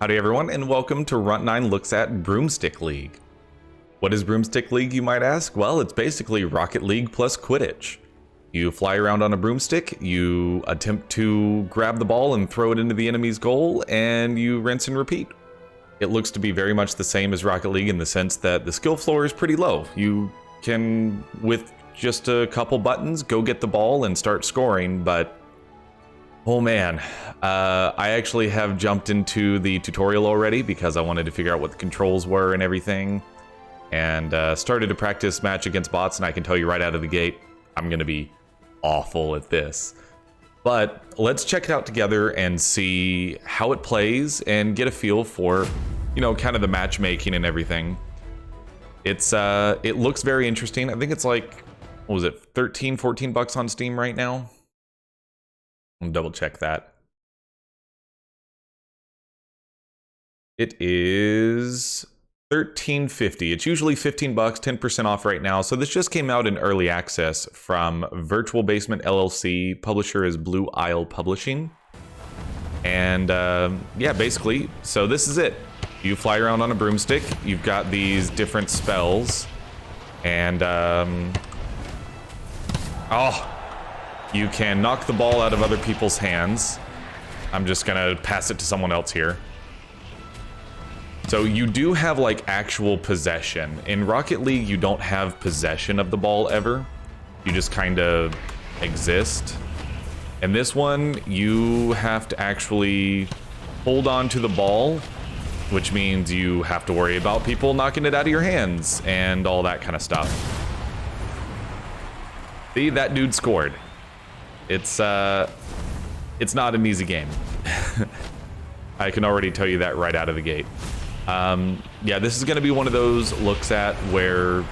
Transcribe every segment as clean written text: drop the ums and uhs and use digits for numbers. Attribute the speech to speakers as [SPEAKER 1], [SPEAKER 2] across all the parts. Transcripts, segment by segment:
[SPEAKER 1] Howdy everyone, and welcome to Runt9 Looks at Broomstick League. What is Broomstick League, you might ask? Well, it's basically Rocket League plus Quidditch. You fly around on a broomstick, you attempt to grab the ball and throw it into the enemy's goal, and you rinse and repeat. It looks to be very much the same as Rocket League in the sense that the skill floor is pretty low. You can, with just a couple buttons, go get the ball and start scoring, but oh man, I actually have jumped into the tutorial already because I wanted to figure out what the controls were and everything, and started to practice match against bots, and I can tell you right out of the gate, I'm gonna be awful at this. But let's check it out together and see how it plays and get a feel for, you know, kind of the matchmaking and everything. It looks very interesting. I think it's like, what was it, 13, 14 bucks on Steam right now? I'll double check that. It is $13.50. It's usually 15 bucks, 10% off right now. So this just came out in early access from Virtual Basement LLC. Publisher is Blue Isle Publishing. And yeah, basically, so this is it. You fly around on a broomstick. You've got these different spells. And you can knock the ball out of other people's hands. I'm just gonna pass it to someone else here. So you do have like actual possession. In Rocket League, you don't have possession of the ball ever. You just kind of exist. In this one, you have to actually hold on to the ball, which means you have to worry about people knocking it out of your hands and all that kind of stuff. See, that dude scored. It's not an easy game. I can already tell you that right out of the gate. Yeah, this is going to be one of those looks at where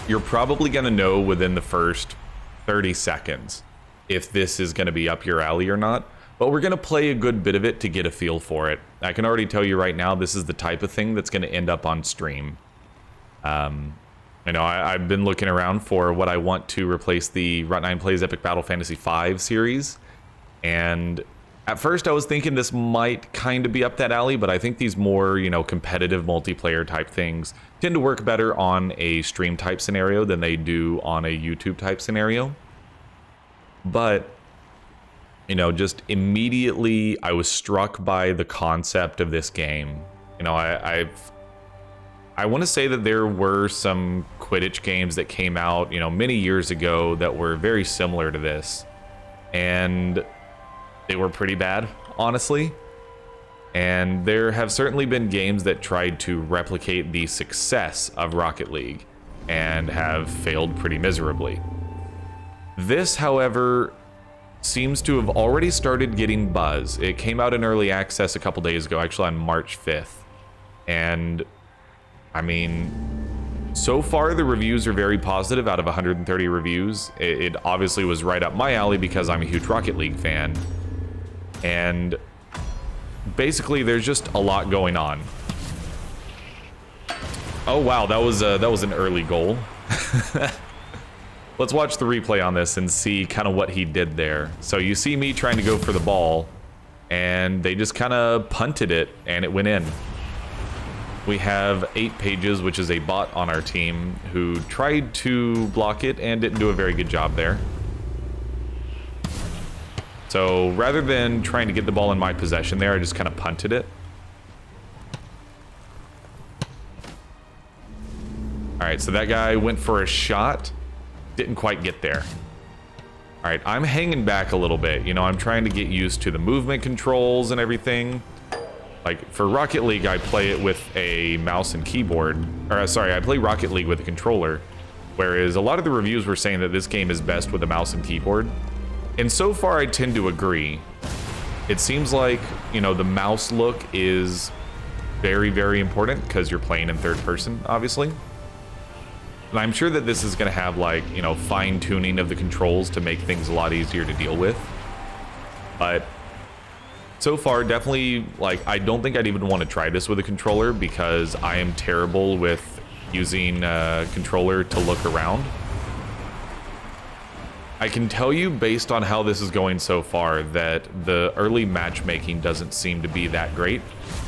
[SPEAKER 1] you're probably going to know within the first 30 seconds if this is going to be up your alley or not. But we're going to play a good bit of it to get a feel for it. I can already tell you right now, this is the type of thing that's going to end up on stream. You know, I've been looking around for what I want to replace the Runt9 Plays Epic Battle Fantasy 5 series. And at first I was thinking this might kind of be up that alley, but I think these more, you know, competitive multiplayer type things tend to work better on a stream type scenario than they do on a YouTube type scenario. But, you know, just immediately I was struck by the concept of this game. You know, I want to say that there were some Quidditch games that came out, you know, many years ago that were very similar to this. And they were pretty bad, honestly. And there have certainly been games that tried to replicate the success of Rocket League and have failed pretty miserably. This, however, seems to have already started getting buzz. It came out in early access a couple days ago, actually on March 5th. And I mean, so far the reviews are very positive. Out of 130 reviews, it obviously was right up my alley because I'm a huge Rocket League fan. And basically there's just a lot going on. Oh wow, that was an early goal. Let's watch the replay on this and see kind of what he did there. So you see me trying to go for the ball, and they just kind of punted it and it went in. We have 8 Pages, which is a bot on our team, who tried to block it and didn't do a very good job there. So rather than trying to get the ball in my possession there, I just kind of punted it. All right, so that guy went for a shot, didn't quite get there. All right, I'm hanging back a little bit. You know, I'm trying to get used to the movement controls and everything. Like, for Rocket League, I play it with a mouse and keyboard. Or, sorry, I play Rocket League with a controller. Whereas a lot of the reviews were saying that this game is best with a mouse and keyboard. And so far, I tend to agree. It seems like, you know, the mouse look is very, very important because you're playing in third person, obviously. And I'm sure that this is going to have, like, you know, fine-tuning of the controls to make things a lot easier to deal with. But so far, definitely, like, I don't think I'd even want to try this with a controller because I am terrible with using a controller to look around. I can tell you based on how this is going so far that the early matchmaking doesn't seem to be that great,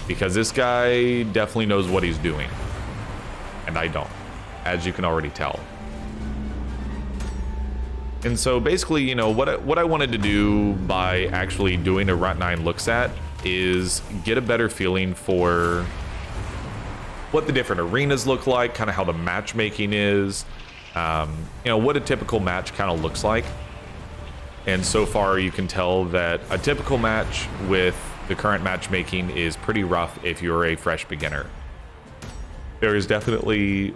[SPEAKER 1] because this guy definitely knows what he's doing, and I don't, as you can already tell. And so basically, you know, what I wanted to do by actually doing a Runt9 looks at is get a better feeling for what the different arenas look like, kind of how the matchmaking is, you know, what a typical match kind of looks like. And so far you can tell that a typical match with the current matchmaking is pretty rough if you're a fresh beginner. There is definitely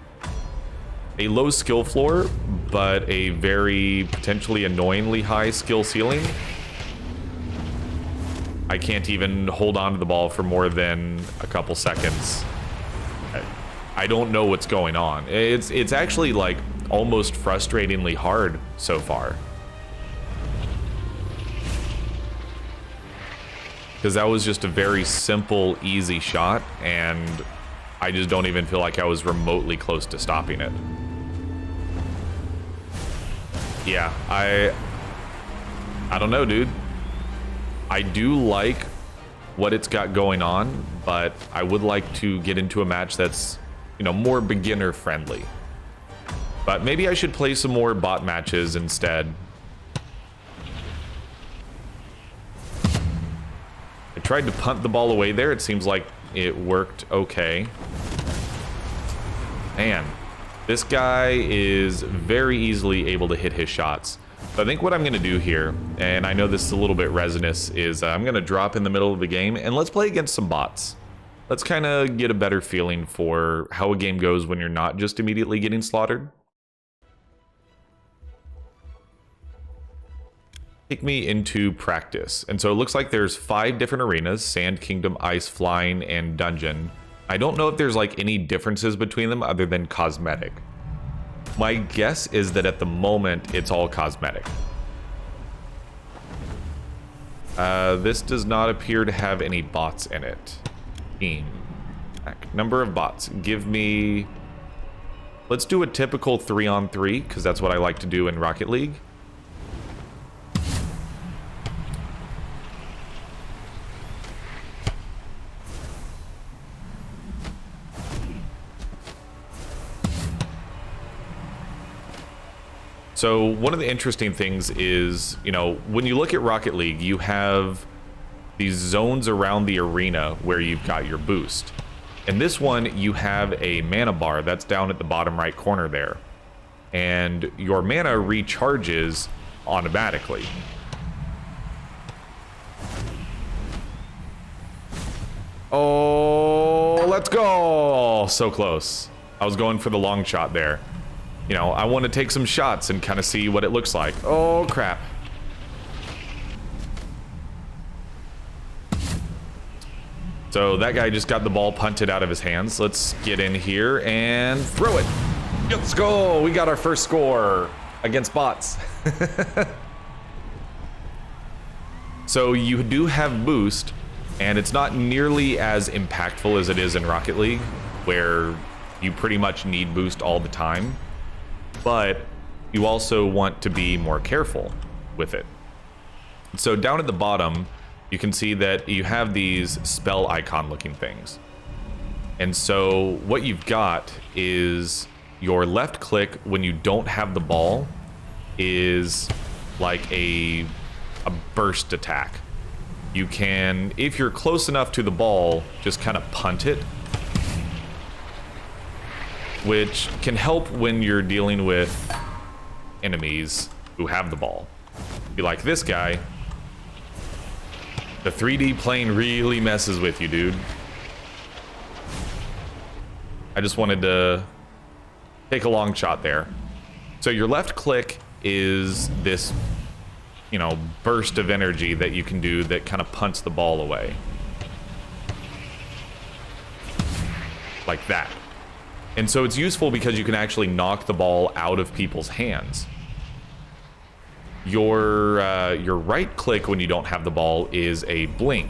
[SPEAKER 1] a low skill floor, but a very potentially annoyingly high skill ceiling. I can't even hold on to the ball for more than a couple seconds. I don't know what's going on. It's actually like almost frustratingly hard so far. Because that was just a very simple, easy shot, and I just don't even feel like I was remotely close to stopping it. Yeah, I don't know, dude. I do like what it's got going on, but I would like to get into a match that's, you know, more beginner friendly. But maybe I should play some more bot matches instead. I tried to punt the ball away there. It seems like it worked okay. Man, this guy is very easily able to hit his shots. So I think what I'm going to do here, and I know this is a little bit resinous, is I'm going to drop in the middle of the game and let's play against some bots. Let's kind of get a better feeling for how a game goes when you're not just immediately getting slaughtered. Take me into practice. And so it looks like there's 5 different arenas: Sand, Kingdom, Ice, Flying, and Dungeon. I don't know if there's like any differences between them other than cosmetic. My guess is that at the moment it's all cosmetic. This does not appear to have any bots in it. Team. Number of bots. Give me... Let's do a typical 3-on-3, because that's what I like to do in Rocket League. So one of the interesting things is, you know, when you look at Rocket League, you have these zones around the arena where you've got your boost. In this one, you have a mana bar that's down at the bottom right corner there. And your mana recharges automatically. Oh, let's go! So close. I was going for the long shot there. You know, I want to take some shots and kind of see what it looks like. Oh, crap. So that guy just got the ball punted out of his hands. Let's get in here and throw it. Let's go. We got our first score against bots. So you do have boost, and it's not nearly as impactful as it is in Rocket League, where you pretty much need boost all the time. But you also want to be more careful with it. So down at the bottom, you can see that you have these spell icon looking things. And so what you've got is your left click when you don't have the ball is like a burst attack. You can, if you're close enough to the ball, just kind of punt it, which can help when you're dealing with enemies who have the ball. Be like this guy. The 3D plane really messes with you, dude. I just wanted to take a long shot there. So your left click is this, you know, burst of energy that you can do that kind of punts the ball away. Like that. And so it's useful because you can actually knock the ball out of people's hands. Your right click when you don't have the ball is a blink.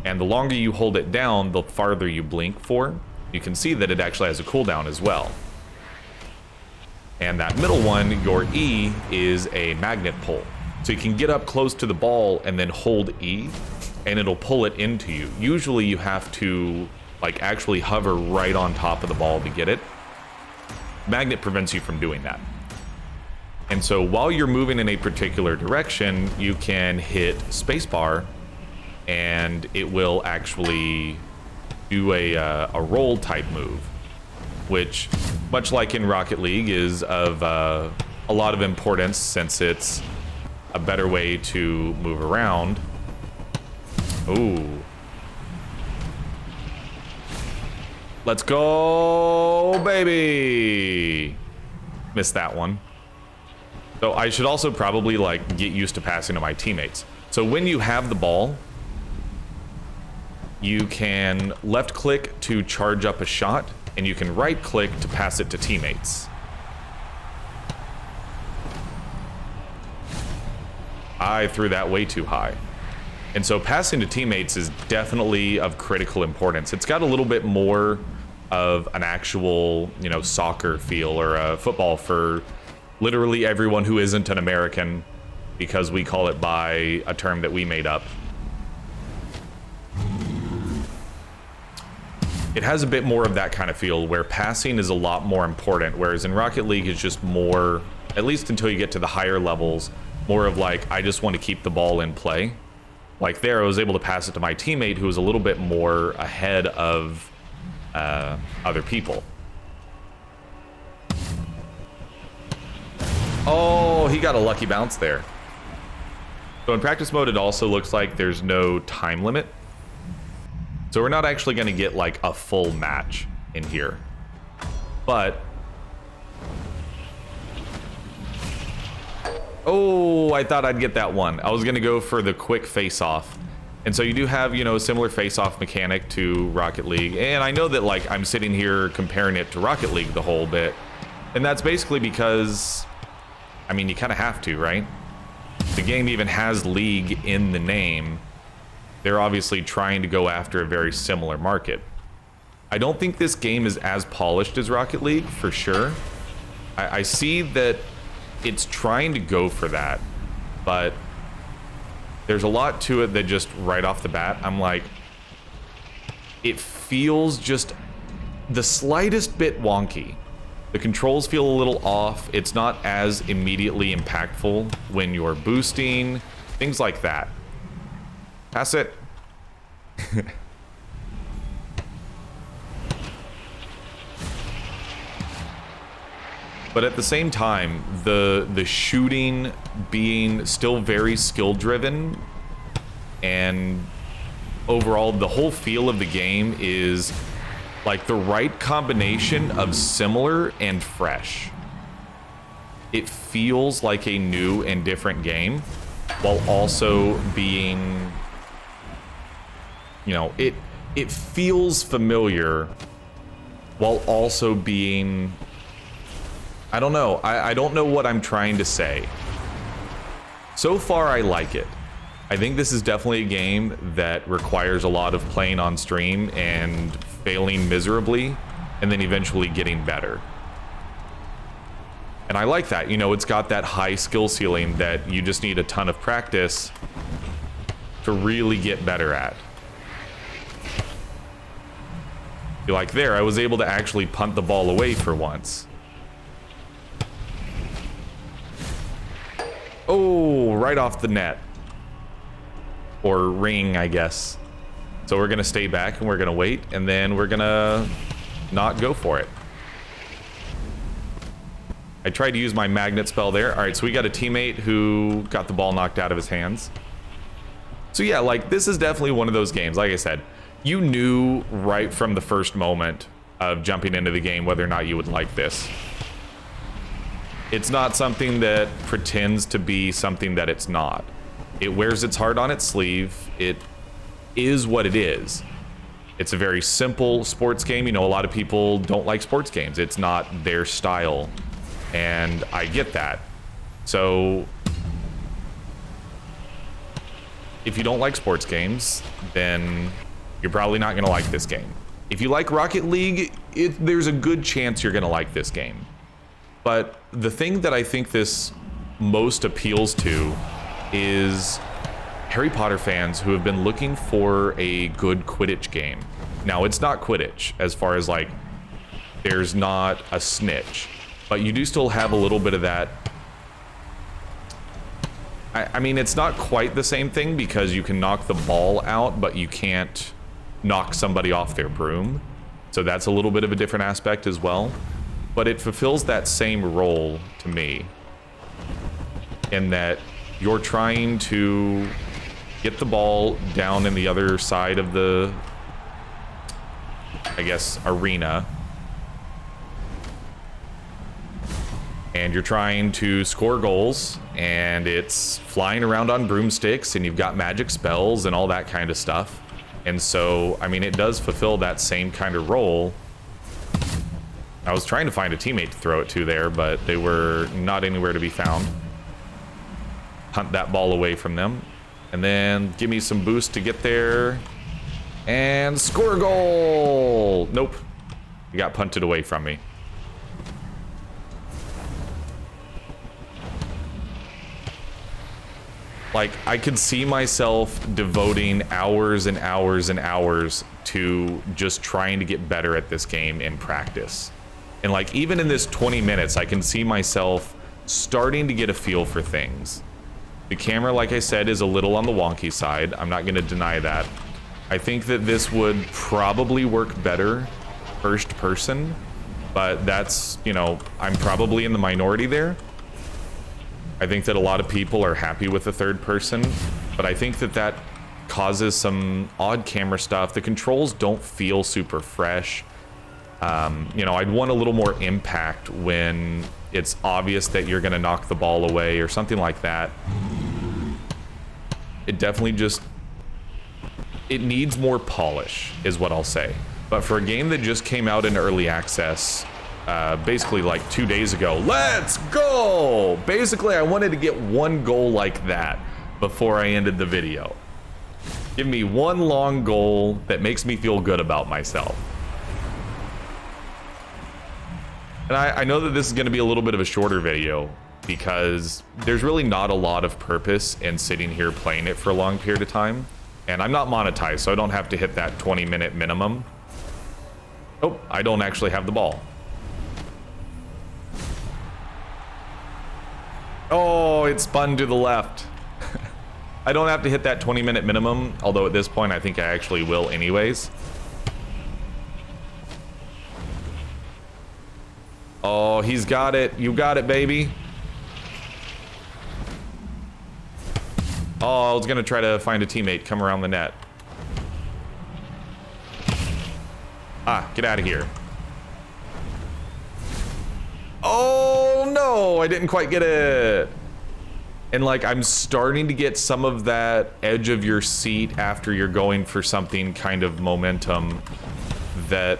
[SPEAKER 1] And the longer you hold it down, the farther you blink for. You can see that it actually has a cooldown as well. And that middle one, your E, is a magnet pull. So you can get up close to the ball and then hold E, and it'll pull it into you. Usually you have to like actually hover right on top of the ball to get it. Magnet prevents you from doing that. And so while you're moving in a particular direction, you can hit spacebar and it will actually do a roll type move, which, much like in Rocket League, is of a lot of importance since it's a better way to move around. Ooh. Let's go, baby. Missed that one. So I should also probably like get used to passing to my teammates. So when you have the ball, you can left click to charge up a shot, and you can right click to pass it to teammates. I threw that way too high. And so passing to teammates is definitely of critical importance. It's got a little bit more of an actual, you know, soccer feel or a football for literally everyone who isn't an American, because we call it by a term that we made up. It has a bit more of that kind of feel where passing is a lot more important, whereas in Rocket League it's just more, at least until you get to the higher levels, more of like, I just want to keep the ball in play. Like there, I was able to pass it to my teammate who was a little bit more ahead of other people. Oh, he got a lucky bounce there. So in practice mode, it also looks like there's no time limit. So we're not actually going to get like a full match in here. But oh, I thought I'd get that one. I was going to go for the quick face-off. And so you do have, you know, a similar face-off mechanic to Rocket League. And I know that like I'm sitting here comparing it to Rocket League the whole bit. And that's basically because, I mean, you kind of have to, right? The game even has League in the name. They're obviously trying to go after a very similar market. I don't think this game is as polished as Rocket League, for sure. I see that it's trying to go for that, but there's a lot to it that just right off the bat, I'm like, it feels just the slightest bit wonky. The controls feel a little off. It's not as immediately impactful when you're boosting, things like that. Pass it. But at the same time, the shooting being still very skill driven, and overall the whole feel of the game is like the right combination of similar and fresh. It feels like a new and different game while also being, you know, it feels familiar while also being, I don't know. I don't know what I'm trying to say. So far, I like it. I think this is definitely a game that requires a lot of playing on stream and failing miserably, and then eventually getting better. And I like that. You know, it's got that high skill ceiling that you just need a ton of practice to really get better at. Like there, I was able to actually punt the ball away for once. Oh, right off the net. Or ring, I guess. So we're going to stay back and we're going to wait, and then we're going to not go for it. I tried to use my magnet spell there. All right, so we got a teammate who got the ball knocked out of his hands. So yeah, like this is definitely one of those games. Like I said, you knew right from the first moment of jumping into the game whether or not you would like this. It's not something that pretends to be something that it's not. It wears its heart on its sleeve. It is what it is. It's a very simple sports game. You know, a lot of people don't like sports games. It's not their style, and I get that. So if you don't like sports games, then you're probably not gonna like this game. If you like Rocket League, there's a good chance you're gonna like this game. But the thing that I think this most appeals to is Harry Potter fans who have been looking for a good Quidditch game. Now, it's not Quidditch as far as like, there's not a snitch, but you do still have a little bit of that. I mean, it's not quite the same thing because you can knock the ball out, but you can't knock somebody off their broom. So that's a little bit of a different aspect as well. But it fulfills that same role to me, in that you're trying to get the ball down in the other side of the, I guess, arena. And you're trying to score goals, and it's flying around on broomsticks, and you've got magic spells and all that kind of stuff. And so, I mean, it does fulfill that same kind of role. I was trying to find a teammate to throw it to there, but they were not anywhere to be found. Hunt that ball away from them, and then give me some boost to get there, and score a goal! Nope. It got punted away from me. Like, I could see myself devoting hours and hours and hours to just trying to get better at this game in practice. And like, even in this 20 minutes, I can see myself starting to get a feel for things. The camera, like I said, is a little on the wonky side. I'm not gonna deny that. I think that this would probably work better first person, but that's, you know, I'm probably in the minority there. I think that a lot of people are happy with the third person, but I think that that causes some odd camera stuff. The controls don't feel super fresh. You know, I'd want a little more impact when it's obvious that you're gonna knock the ball away or something like that. It definitely just, it needs more polish is what I'll say. But for a game that just came out in early access, basically like 2 days ago, let's go! Basically, I wanted to get one goal like that before I ended the video. Give me one long goal that makes me feel good about myself. And I know that this is gonna be a little bit of a shorter video because there's really not a lot of purpose in sitting here playing it for a long period of time. And I'm not monetized, so I don't have to hit that 20-minute minimum. Oh, I don't actually have the ball. Oh, it spun to the left. I don't have to hit that 20-minute minimum, although at this point I think I actually will anyways. Oh, he's got it. You got it, baby. Oh, I was gonna try to find a teammate, come around the net. Ah, get out of here. Oh no, I didn't quite get it. And like, I'm starting to get some of that edge of your seat after you're going for something kind of momentum that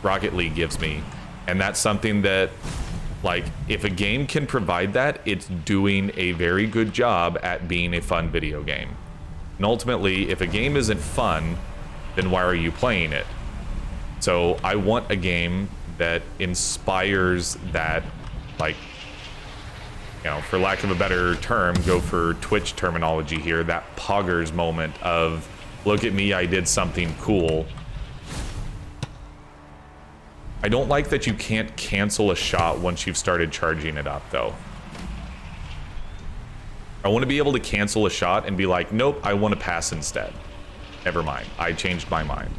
[SPEAKER 1] Rocket League gives me. And that's something that, like, if a game can provide that, it's doing a very good job at being a fun video game. And ultimately, if a game isn't fun, then why are you playing it? So I want a game that inspires that, like, you know, for lack of a better term, go for Twitch terminology here, that poggers moment of, look at me, I did something cool. I don't like that you can't cancel a shot once you've started charging it up, though. I want to be able to cancel a shot and be like, nope, I want to pass instead. Never mind, I changed my mind.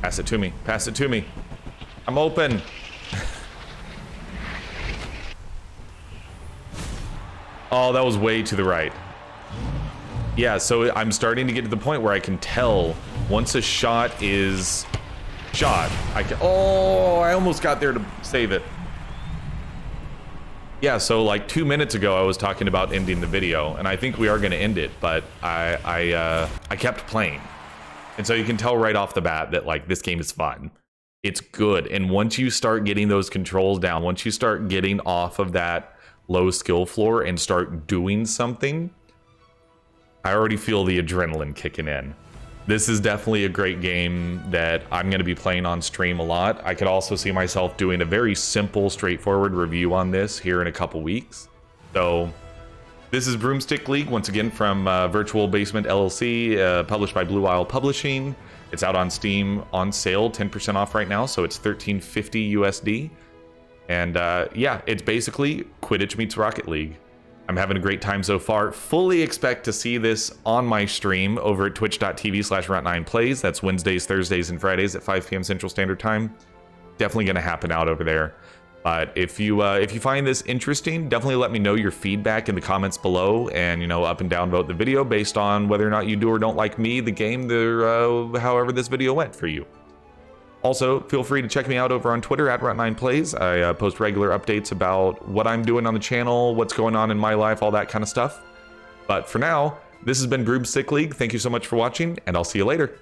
[SPEAKER 1] Pass it to me. Pass it to me. I'm open. Oh, that was way to the right. Yeah, so I'm starting to get to the point where I can tell once a shot is shot. I can. Oh, I almost got there to save it. Yeah, so like 2 minutes ago, I was talking about ending the video, and I think we are going to end it, but I kept playing. And so you can tell right off the bat that, like, this game is fun. it's good. And once you start getting those controls down, once you start getting off of that low skill floor and start doing something, I already feel the adrenaline kicking in. This is definitely a great game that I'm going to be playing on stream a lot. I could also see myself doing a very simple, straightforward review on this here in a couple weeks. So this is Broomstick League, once again from Virtual Basement LLC, published by Blue Isle Publishing. It's out on Steam on sale, 10% off right now, so it's $13.50 USD. And yeah, it's basically Quidditch meets Rocket League. I'm having a great time so far. Fully expect to see this on my stream over at twitch.tv/Runt9plays. That's Wednesdays, Thursdays, and Fridays at 5 p.m. Central Standard Time. Definitely going to happen out over there. But if you find this interesting, definitely let me know your feedback in the comments below, and up and down vote the video based on whether or not you do or don't like me, the game, however this video went for you. Also, feel free to check me out over on Twitter at Runt9plays. I post regular updates about what I'm doing on the channel, what's going on in my life, all that kind of stuff. But for now, this has been Broomstick League. Thank you so much for watching, and I'll see you later.